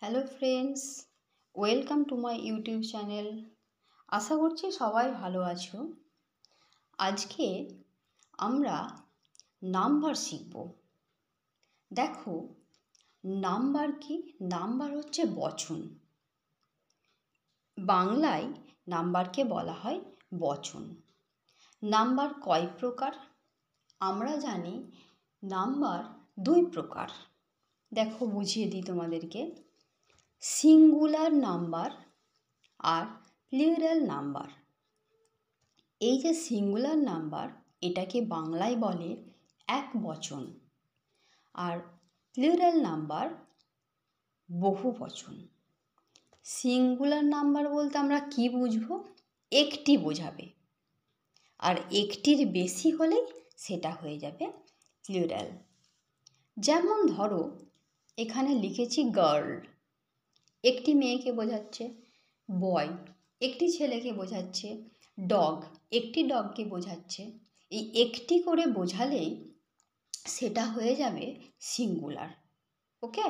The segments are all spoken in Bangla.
Hello friends, welcome to my YouTube channel. আশা করছি সবাই ভালো আছো। আজকে আমরা নাম্বার শিখব। দেখো, নাম্বার কি? নাম্বার হচ্ছে বচন। বাংলায় নাম্বারকে বলা হয় বচন। নাম্বার কয় প্রকার? আমরা জানি নাম্বার দুই প্রকার। দেখো, বুঝিয়ে দিই তোমাদেরকে। সিঙ্গুলার নাম্বার আর প্লুরাল নাম্বার। এই যে সিঙ্গুলার নাম্বার, এটাকে বাংলায় বলে এক বচন, আর প্লুরাল নাম্বার বহু বচন। সিঙ্গুলার নাম্বার বলতে আমরা কি বুঝবো? একটি বোঝাবে, আর একটির বেশি হলেই সেটা হয়ে যাবে প্লুরাল। যেমন ধরো, এখানে লিখেছি গার্ল, একটি মেয়েকে বোঝাচ্ছে। বয়, একটি ছেলেকে বোঝাচ্ছে। ডগ, একটি ডগকে বোঝাচ্ছে। এই একটি করে বোঝালেই সেটা হয়ে যাবে সিঙ্গুলার। ওকে?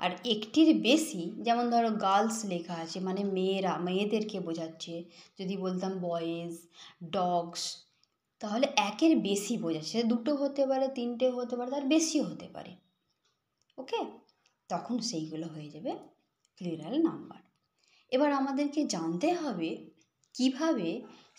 আর একটির বেশি, যেমন ধরো গার্লস লেখা আছে, মানে মেয়েরা, মেয়েদেরকে বোঝাচ্ছে। যদি বলতাম বয়েজ, ডগস, তাহলে একের বেশি বোঝাচ্ছে। দুটো হতে পারে, তিনটে হতে পারে, তার বেশিও হতে পারে। ওকে? তখন সেইগুলো হয়ে যাবে প্লুরাল নাম্বার। এবার আমাদেরকে জানতে হবে কিভাবে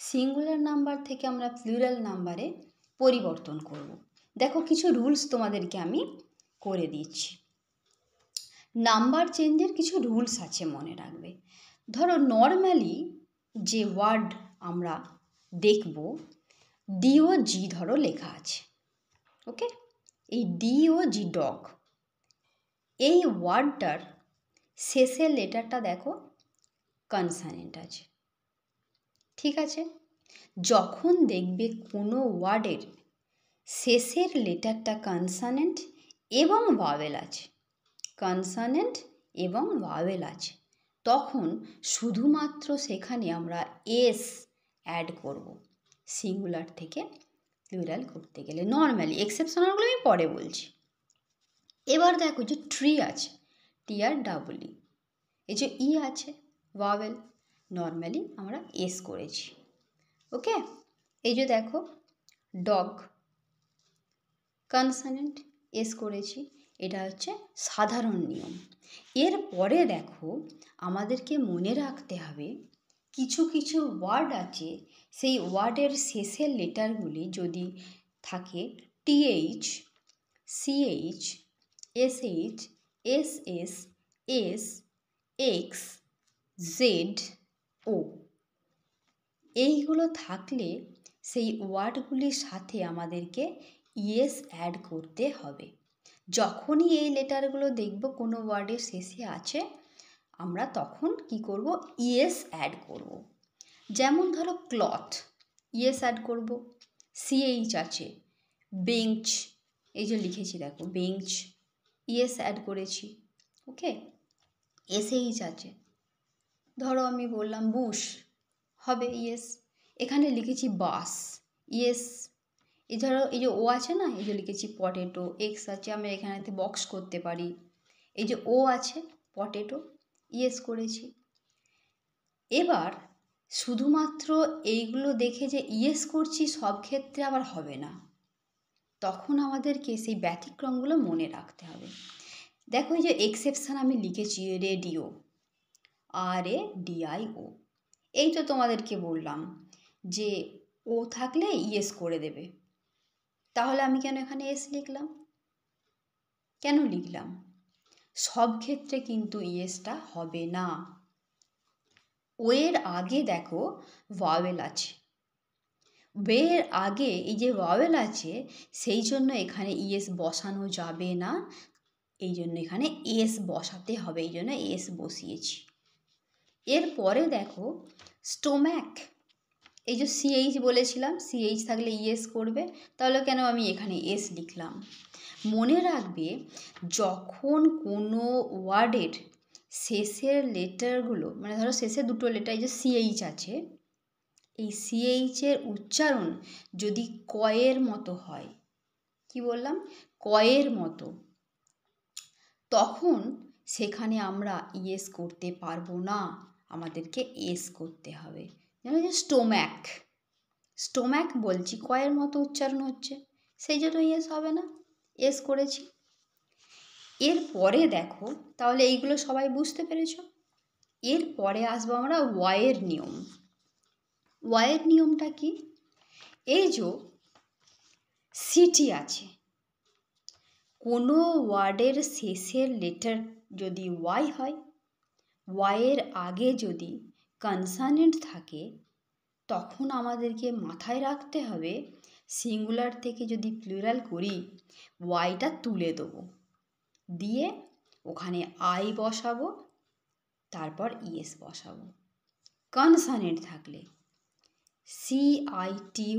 সিঙ্গুলার নাম্বার থেকে আমরা প্লুরাল নাম্বারে পরিবর্তন করব। দেখো, কিছু রুলস তোমাদেরকে আমি করে দিচ্ছি। নাম্বার চেঞ্জের কিছু রুলস আছে, মনে রাখবে। ধরো, নর্মালি যে ওয়ার্ড আমরা দেখব, DOG ধরো লেখা আছে। ওকে? এই DOG, ডগ, এই ওয়ার্ডটার শেষের লেটারটা দেখো কনসনেন্ট আছে। ঠিক আছে? যখন দেখবে কোনো ওয়ার্ডের শেষের লেটারটা কনসনেন্ট এবং ভাওয়েল আছে, কনসনেন্ট এবং ভাওয়েল আছে, তখন শুধুমাত্র সেখানে আমরা এস অ্যাড করব সিঙ্গুলার থেকে প্লুরাল করতে গেলে। নর্মালি, এক্সেপশনালগুলো আমি পরে বলছি। এবার দেখো, যে ট্রি আছে, TREE, এই যে ই আছে ভাওয়েল, নর্মালি আমরা এস করেছি। ওকে? এই যে দেখো, ডগ, কনসনেন্ট, এস করেছি। এটা হচ্ছে সাধারণ নিয়ম। এরপরে দেখো, আমাদেরকে মনে রাখতে হবে কিছু কিছু ওয়ার্ড আছে, সেই ওয়ার্ডের শেষের লেটারগুলি যদি থাকে TH, CH, SH, SS, S, X, Z, O, এইগুলো থাকলে সেই ওয়ার্ডগুলির সাথে আমাদেরকে ইএস অ্যাড করতে হবে। যখনই এই লেটারগুলো দেখব কোনো ওয়ার্ডের শেষে আছে, আমরা তখন কি করব? ইএস অ্যাড করব। যেমন ধরো ক্লথ, ইএস অ্যাড করব। CH আছে। বেঞ্চ, এই যে লিখেছি দেখো বেঞ্চ, ইএস অ্যাড করেছি। ওকে? SH আছে। ধরো আমি বললাম বুশ, হবে ইয়েস। এখানে লিখেছি বাস, ইয়েস। এই ধরো, এই যে ও আছে না, এই যে লিখেছি পটেটো, এক্স আছে, আমরা এখানেতে বক্স করতে পারি। এই যে ও আছে, পটেটো, ইয়েস করেছি। এবার শুধুমাত্র এইগুলো দেখে যে ইয়েস করছি সব ক্ষেত্রে আবার হবে না, তখন আমাদেরকে সেই ব্যতিক্রমগুলো মনে রাখতে হবে। দেখো, এই যে এক্সেপশন আমি লিখেছি রেডিও, RADIO। এই তো তোমাদেরকে বললাম যে ও থাকলে ইয়েস করে দেবে। তাহলে আমি কেন এখানে এস লিখলাম? কেন লিখলাম? সব ক্ষেত্রে কিন্তু ইয়েসটা হবে না। ওয়ের আগে দেখো ভাওয়েল আছে, ওয়ের আগে এই যে ভাওয়েল আছে, সেই জন্য এখানে ইয়েস বসানো যাবে না। এই জন্য এখানে এস বসাতে হবে, এই জন্য এস বসিয়েছি। এরপরে দেখো স্টোম্যাক, এই যে CH বলেছিলাম, CH থাকলে ইয়েস করবে, তাহলে কেন আমি এখানে এস লিখলাম? মনে রাখবে, যখন কোনো ওয়ার্ডের শেষের লেটারগুলো, মানে ধরো শেষে দুটো লেটার, এই যে CH আছে, এই CH-এর উচ্চারণ যদি কয়ের মতো হয়, কি বললাম? কয়ের মতো, তখন সেখানে আমরা ইয়েস করতে পারবো না, আমাদেরকে এস করতে হবে। যেন যে স্টোম্যাক, স্টোম্যাক বলছি কয়ের মতো উচ্চারণ হচ্ছে, সেই জন্য ইয়েস হবে না, এস করেছি। এরপরে দেখো, তাহলে এইগুলো সবাই বুঝতে পেরেছ। এরপরে আসবো আমরা ওয়াইয়ের নিয়ম। ওয়াইয়ের নিয়মটা কি? এই যে সিটি আছে, কোনো ওয়ার্ডের শেষের লেটার যদি ওয়াই হয়, ওয়াইয়ের আগে যদি কনসোনেন্ট থাকে, তখন আমাদেরকে মাথায় রাখতে হবে সিঙ্গুলার থেকে যদি প্লুরাল করি, ওয়াইটা তুলে দেবো, দিয়ে ওখানে আই বসাবো, তারপর ইএস বসাবো। কনসোনেন্ট থাকলে CITY,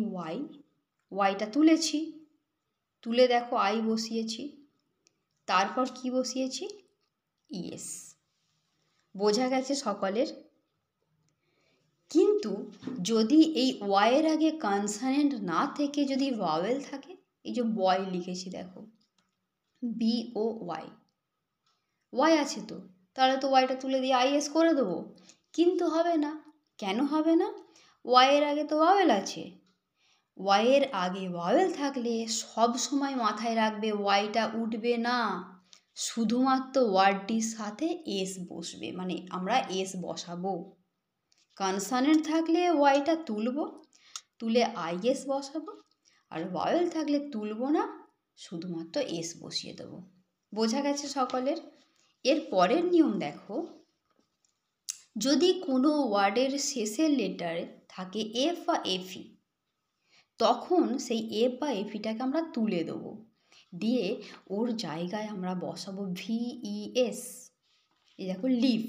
ওয়াইটা তুলেছি, তুলে দেখো আই বসিয়েছি, তারপর কি বসিয়েছি? ইএস। বোঝা গেছে সকলের? কিন্তু যদি এই ওয়াইয়ের আগে কনসোনেন্ট না থেকে যদি ভাওয়েল থাকে, এই যে বয় লিখেছি দেখো, BOY, ওয়াই আছে তো, তাহলে তো ওয়াইটা তুলে দিয়ে IS করে দেবো, কিন্তু হবে না। কেন হবে না? ওয়াইয়ের আগে তো ভাওয়েল আছে। ওয়াইয়ের আগে ভাওয়েল থাকলে সব সময় মাথায় রাখবে ওয়াইটা উঠবে না, শুধুমাত্র ওয়ার্ডটির সাথে এস বসবে, মানে আমরা এস বসাবো। কনসোনেন্ট থাকলে ওয়াইটা তুলব, তুলে IS বসাবো, আর ভাওয়েল থাকলে তুলব না, শুধুমাত্র এস বসিয়ে দেবো। বোঝা গেছে সকলের? এর পরের নিয়ম দেখো, যদি কোনো ওয়ার্ডের শেষের লেটারে থাকে এফ বা এফি, তখন সেই এফ বা এফিটাকে আমরা তুলে দেবো, দিয়ে ওর জায়গায় আমরা বসাবো VES। এই দেখো লিভ,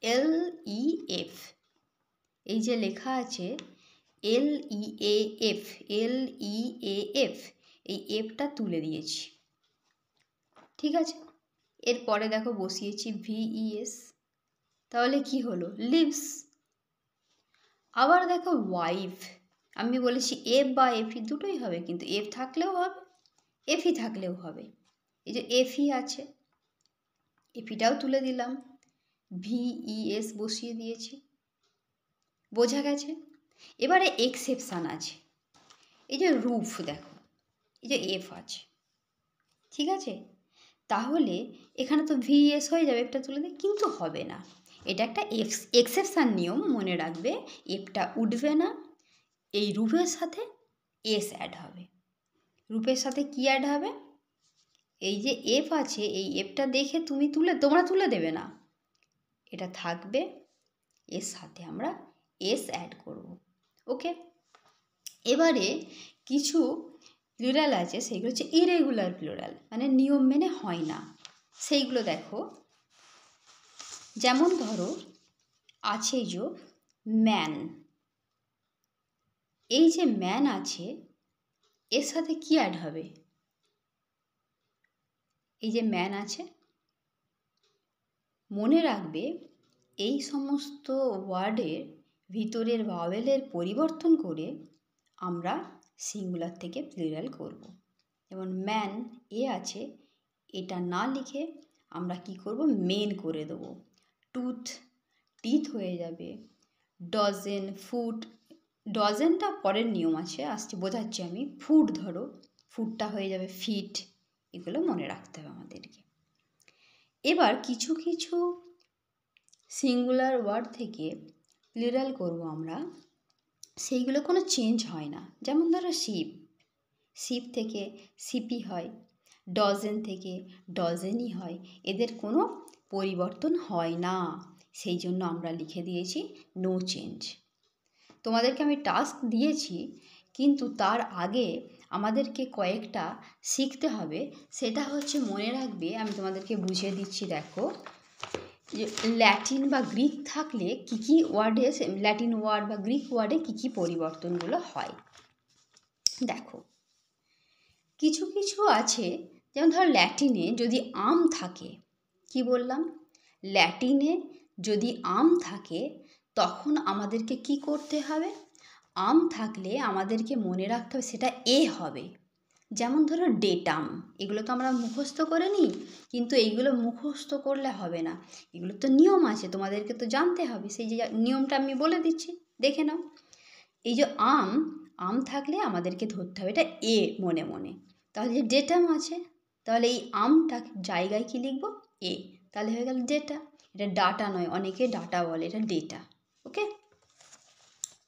LEF, এই যে লেখা আছে LEAF, LEAF, এই এফটা তুলে দিয়েছি, ঠিক আছে। এরপরে দেখো বসিয়েছি VES, তাহলে কি হলো? লিভস। আবার দেখো ওয়াইফ, আমি বলেছি এফ বা এফি দুটোই হবে, কিন্তু এফ থাকলেও হবে, এফি থাকলেও হবে। এই যে এফি আছে, এফিটাও তুলে দিলাম, VES বসিয়ে দিয়েছি। বোঝা গেছে? এবারে এক্সেপশান আছে, এই যে রুফ দেখো, এই যে এফ আছে, ঠিক আছে, তাহলে এখানে তো VES হয়ে যাবে, এফটা তুলে দিই, কিন্তু হবে না। এটা একটা এক্সেপশান নিয়ম, মনে রাখবে। এফটা উঠবে না, এই রুফের সাথে এস অ্যাড হবে। রুফের সাথে কি অ্যাড হবে? এই যে এফ আছে, এই এফটা দেখে তোমরা তুলে দেবে না, এটা থাকবে, এর সাথে আমরা এস অ্যাড করব। ওকে। এবারে কিছু প্লুরাল আছে, সেইগুলো হচ্ছে ইরেগুলার প্লুরাল, মানে নিয়ম মেনে হয় না। সেইগুলো দেখো, যেমন ধরো আছে যে ম্যান, এই যে ম্যান আছে, এর সাথে কি অ্যাড হবে? এই যে ম্যান আছে, মনে রাখবে এই সমস্ত ওয়ার্ডের ভিতরের ভাওয়েলের পরিবর্তন করে আমরা সিঙ্গুলার থেকে প্লুরাল করব। যেমন ম্যান এ আছে, এটা না লিখে আমরা কি করব? মেন করে দেবো। টুথ, টিথ হয়ে যাবে। ডজেন, ফুট, ডজেনটা পরের নিয়ম আছে, আসছে বোঝাচ্ছি আমি। ফুট ধরো, ফুটটা হয়ে যাবে ফিট। এগুলো মনে রাখতে হবে আমাদেরকে। এবার কিছু কিছু সিঙ্গুলার ওয়ার্ড থেকে প্লুরাল করব আমরা, সেইগুলো কোনো চেঞ্জ হয় না। যেমন ধরো শিপ, শিপ থেকে সিপি হয়, ডজেন থেকে ডজেনই হয়, এদের কোনো পরিবর্তন হয় না, সেই জন্য আমরা লিখে দিয়েছি নো চেঞ্জ। তোমাদেরকে আমি টাস্ক দিয়েছি, কিন্তু তার আগে আমাদেরকে কয়েকটা শিখতে হবে। সেটা হচ্ছে, মনে রাখবে, আমি তোমাদেরকে বুঝিয়ে দিচ্ছি। দেখো, যে ল্যাটিন বা গ্রিক থাকলে কী কী ওয়ার্ডে, ল্যাটিন ওয়ার্ড বা গ্রিক ওয়ার্ডে কী কী পরিবর্তনগুলো হয়। দেখো, কিছু কিছু আছে, যেমন ধর ল্যাটিনে যদি আম থাকে, কি বললাম? ল্যাটিনে যদি আম থাকে, তখন আমাদেরকে কি করতে হবে? আম থাকলে আমাদেরকে মনে রাখতে হবে সেটা এ হবে, যেমন ধরো ডেটাম, এগুলো তো আমরা মুখস্থ করে নিই, কিন্তু এইগুলো মুখস্থ করলে হবে না, এগুলো তো নিয়ম আছে, তোমাদেরকে তো জানতে হবে। সেই যে নিয়মটা আমি বলে দিচ্ছি, দেখে নাও। এই যে আম, আম থাকলে আমাদেরকে ধরতে হবে এটা এ মনে মনে। তাহলে যে ডেটাম আছে, তাহলে এই আমটা জায়গায় কি লিখবো? এ। তাহলে হয়ে গেল ডেটা। এটা ডাটা নয়, অনেকে ডাটা বলে, এটা ডেটা। ওকে।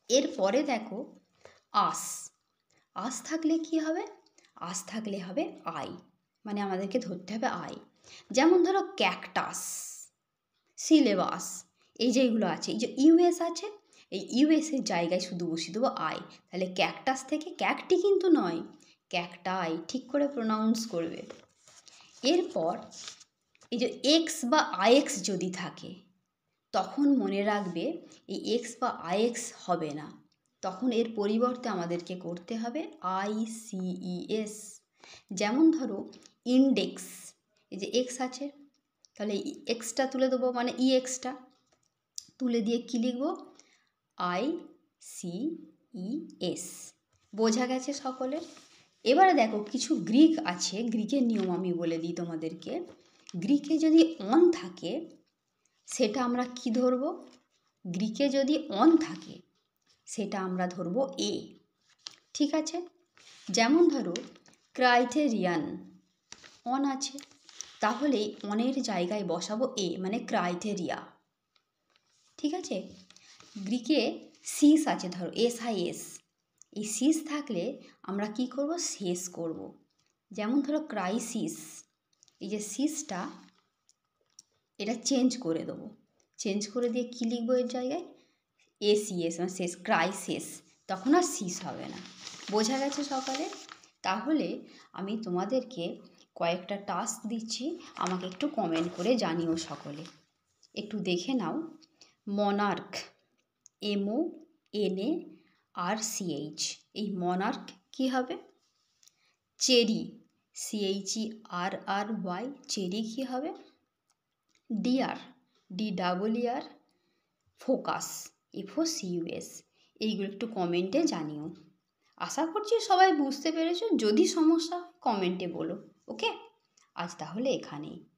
এরপরে দেখো আস, আস থাকলে কি হবে? আস থাকলে হবে আই, মানে আমাদেরকে ধরতে হবে আই। যেমন ধরো ক্যাকটাস, সিলেবাস, এই যেগুলো আছে, এই যে ইউএস আছে, এই ইউএসের জায়গায় শুধু বসিয়ে দেবো আই। তাহলে ক্যাকটাস থেকে ক্যাকটি কিন্তু নয়, ক্যাকটাই, ঠিক করে প্রোনাউন্স করবে। এরপর এই যে এক্স বা আইএক্স যদি থাকে, তখন মনে রাখবে এই এক্স বা আইএক্স হবে না, তখন এর পরিবর্তে আমাদেরকে করতে হবে ICES। যেমন ধরো ইন্ডেক্স, এই যে এক্স আছে, তাহলে এক্সটা তুলে দেবো, মানে এক্সটা তুলে দিয়ে কী লিখবো? ICES। বোঝা গেছে সকলের? এবারে দেখো কিছু গ্রিক আছে, গ্রিকের নিয়ম আমি বলে দিই তোমাদেরকে। গ্রিকে যদি অন থাকে, সেটা আমরা কি ধরবো? গ্রিকে যদি অন থাকে, সেটা আমরা ধরবো এ। ঠিক আছে? যেমন ধরো ক্রাইটেরিয়ান, অন আছে, তাহলে অনের জায়গায় বসাবো এ, মানে ক্রাইটেরিয়া। ঠিক আছে? গ্রিকে সিস আছে, ধরো SIS, এই সিস থাকলে আমরা কি করব? শেষ করব। যেমন ধরো ক্রাইসিস, এই যে সিসটা, এটা চেঞ্জ করে দেবো, চেঞ্জ করে দিয়ে কী লিখবো এর জায়গায়? ACS, মানে শেষ, ক্রাইসিস, তখন আর সিস হবে না। বোঝা গেছে সকালে? তাহলে আমি তোমাদেরকে কয়েকটা টাস্ক দিচ্ছি, আমাকে একটু কমেন্ট করে জানিও সকলে। একটু দেখে নাও। মনার্ক, MONARCH, এই মনার্ক কি হবে? চেরি, CHERRY, চেরি কি হবে? Deer, DEER, focus, FOCUS। এইগুলো একটু কমেন্টে জানিও। আশা করছি সবাই বুঝতে পেরেছো, যদি সমস্যা কমেন্টে বলো। ওকে, আজ তাহলে এখানেই।